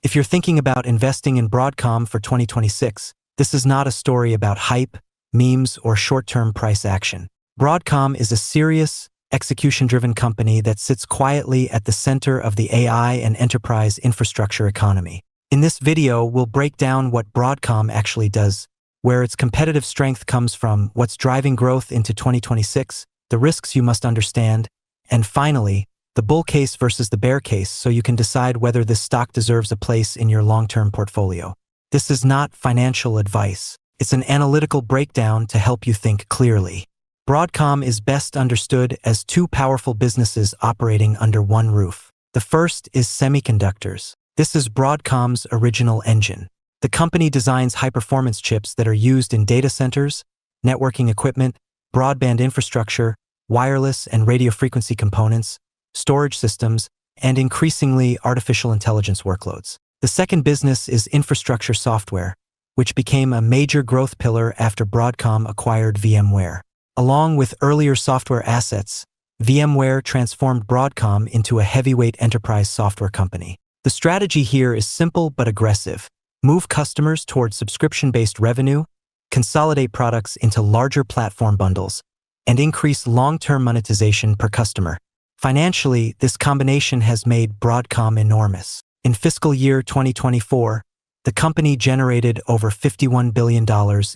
If you're thinking about investing in Broadcom for 2026, this is not a story about hype, memes, or short-term price action. Broadcom is a serious, execution-driven company that sits quietly at the center of the AI and enterprise infrastructure economy. In this video, we'll break down what Broadcom actually does, where its competitive strength comes from, what's driving growth into 2026, the risks you must understand, and finally, the bull case versus the bear case so you can decide whether this stock deserves a place in your long-term portfolio. This is not financial advice. It's an analytical breakdown to help you think clearly. Broadcom is best understood as two powerful businesses operating under one roof. The first is semiconductors. This is Broadcom's original engine. The company designs high-performance chips that are used in data centers, networking equipment, broadband infrastructure, wireless and radio frequency components, storage systems, and increasingly artificial intelligence workloads. The second business is infrastructure software, which became a major growth pillar after Broadcom acquired VMware. Along with earlier software assets, VMware transformed Broadcom into a heavyweight enterprise software company. The strategy here is simple but aggressive. Move customers towards subscription-based revenue, consolidate products into larger platform bundles, and increase long-term monetization per customer. Financially, this combination has made Broadcom enormous. In fiscal year 2024, the company generated over $51 billion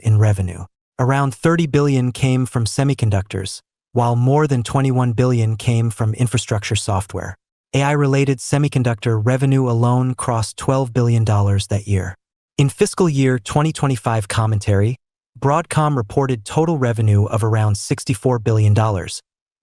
in revenue. Around $30 billion came from semiconductors, while more than $21 billion came from infrastructure software. AI-related semiconductor revenue alone crossed $12 billion that year. In fiscal year 2025 commentary, Broadcom reported total revenue of around $64 billion,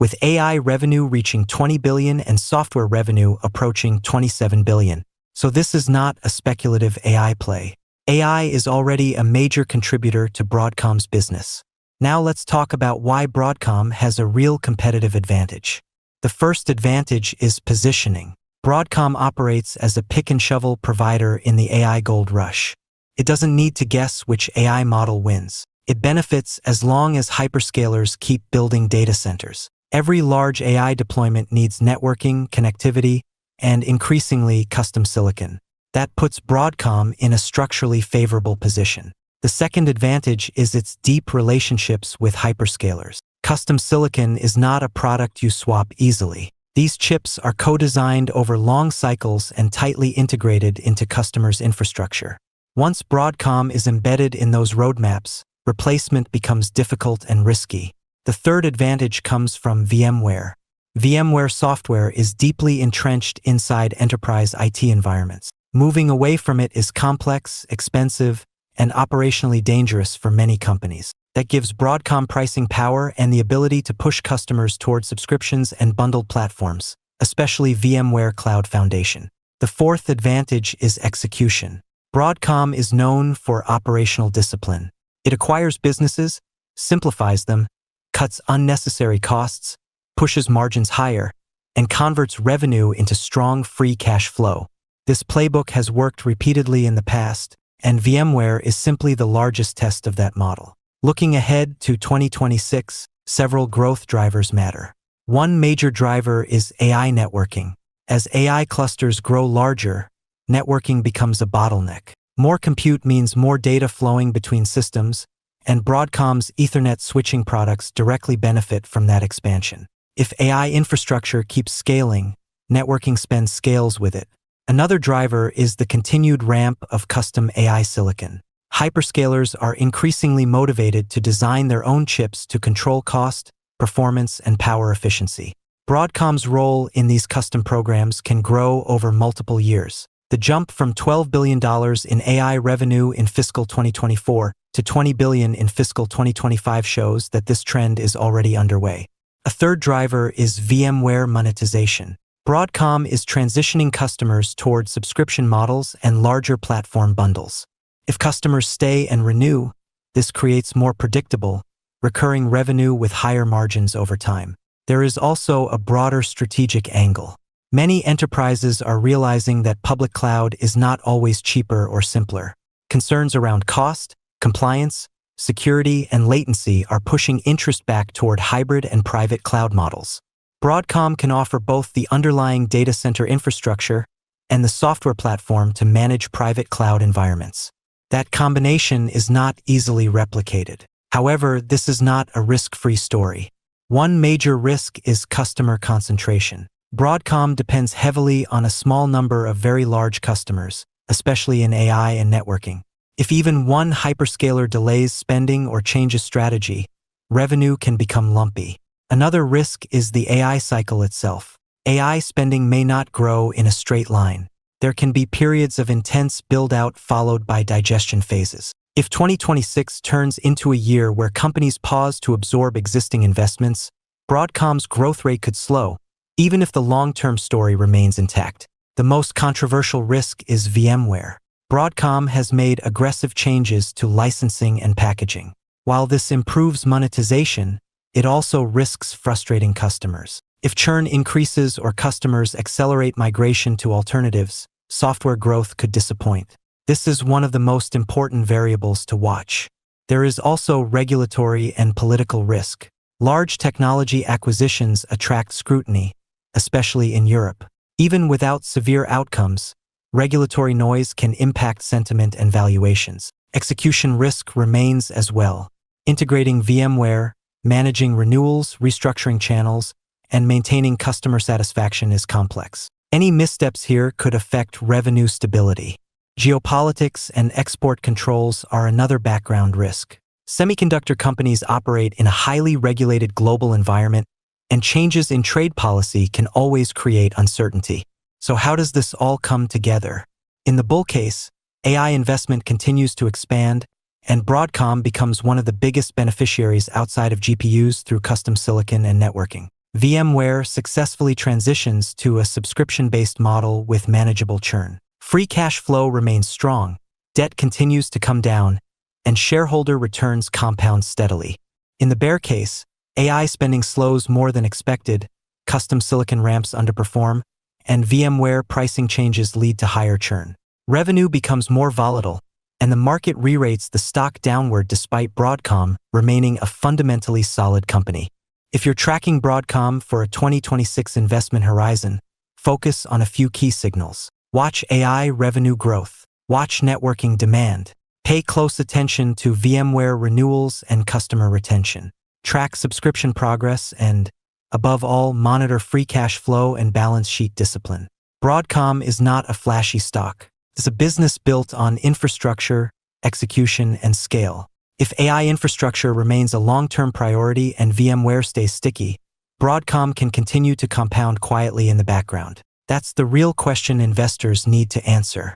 with AI revenue reaching $20 billion and software revenue approaching $27 billion. So this is not a speculative AI play. AI is already a major contributor to Broadcom's business. Now let's talk about why Broadcom has a real competitive advantage. The first advantage is positioning. Broadcom operates as a pick-and-shovel provider in the AI gold rush. It doesn't need to guess which AI model wins. It benefits as long as hyperscalers keep building data centers. Every large AI deployment needs networking, connectivity, and increasingly custom silicon. That puts Broadcom in a structurally favorable position. The second advantage is its deep relationships with hyperscalers. Custom silicon is not a product you swap easily. These chips are co-designed over long cycles and tightly integrated into customers' infrastructure. Once Broadcom is embedded in those roadmaps, replacement becomes difficult and risky. The third advantage comes from VMware. VMware software is deeply entrenched inside enterprise IT environments. Moving away from it is complex, expensive, and operationally dangerous for many companies. That gives Broadcom pricing power and the ability to push customers toward subscriptions and bundled platforms, especially VMware Cloud Foundation. The fourth advantage is execution. Broadcom is known for operational discipline. It acquires businesses, simplifies them, cuts unnecessary costs, pushes margins higher, and converts revenue into strong free cash flow. This playbook has worked repeatedly in the past, and VMware is simply the largest test of that model. Looking ahead to 2026, several growth drivers matter. One major driver is AI networking. As AI clusters grow larger, networking becomes a bottleneck. More compute means more data flowing between systems, and Broadcom's Ethernet switching products directly benefit from that expansion. If AI infrastructure keeps scaling, networking spend scales with it. Another driver is the continued ramp of custom AI silicon. Hyperscalers are increasingly motivated to design their own chips to control cost, performance, and power efficiency. Broadcom's role in these custom programs can grow over multiple years. The jump from $12 billion in AI revenue in fiscal 2024 to $20 billion in fiscal 2025 shows that this trend is already underway. A third driver is VMware monetization. Broadcom is transitioning customers toward subscription models and larger platform bundles. If customers stay and renew, this creates more predictable, recurring revenue with higher margins over time. There is also a broader strategic angle. Many enterprises are realizing that public cloud is not always cheaper or simpler. Concerns around cost, compliance, security, and latency are pushing interest back toward hybrid and private cloud models. Broadcom can offer both the underlying data center infrastructure and the software platform to manage private cloud environments. That combination is not easily replicated. However, this is not a risk-free story. One major risk is customer concentration. Broadcom depends heavily on a small number of very large customers, especially in AI and networking. If even one hyperscaler delays spending or changes strategy, revenue can become lumpy. Another risk is the AI cycle itself. AI spending may not grow in a straight line. There can be periods of intense build-out followed by digestion phases. If 2026 turns into a year where companies pause to absorb existing investments, Broadcom's growth rate could slow, even if the long-term story remains intact. The most controversial risk is VMware. Broadcom has made aggressive changes to licensing and packaging. While this improves monetization, it also risks frustrating customers. If churn increases or customers accelerate migration to alternatives, software growth could disappoint. This is one of the most important variables to watch. There is also regulatory and political risk. Large technology acquisitions attract scrutiny, especially in Europe. Even without severe outcomes, regulatory noise can impact sentiment and valuations. Execution risk remains as well. Integrating VMware, managing renewals, restructuring channels, and maintaining customer satisfaction is complex. Any missteps here could affect revenue stability. Geopolitics and export controls are another background risk. Semiconductor companies operate in a highly regulated global environment, and changes in trade policy can always create uncertainty. So how does this all come together? In the bull case, AI investment continues to expand, and Broadcom becomes one of the biggest beneficiaries outside of GPUs through custom silicon and networking. VMware successfully transitions to a subscription-based model with manageable churn. Free cash flow remains strong, debt continues to come down, and shareholder returns compound steadily. In the bear case, AI spending slows more than expected, custom silicon ramps underperform, and VMware pricing changes lead to higher churn. Revenue becomes more volatile, and the market re-rates the stock downward despite Broadcom remaining a fundamentally solid company. If you're tracking Broadcom for a 2026 investment horizon, focus on a few key signals. Watch AI revenue growth. Watch networking demand. Pay close attention to VMware renewals and customer retention. Track subscription progress and, above all, monitor free cash flow and balance sheet discipline. Broadcom is not a flashy stock. It's a business built on infrastructure, execution, and scale. If AI infrastructure remains a long-term priority and VMware stays sticky, Broadcom can continue to compound quietly in the background. That's the real question investors need to answer.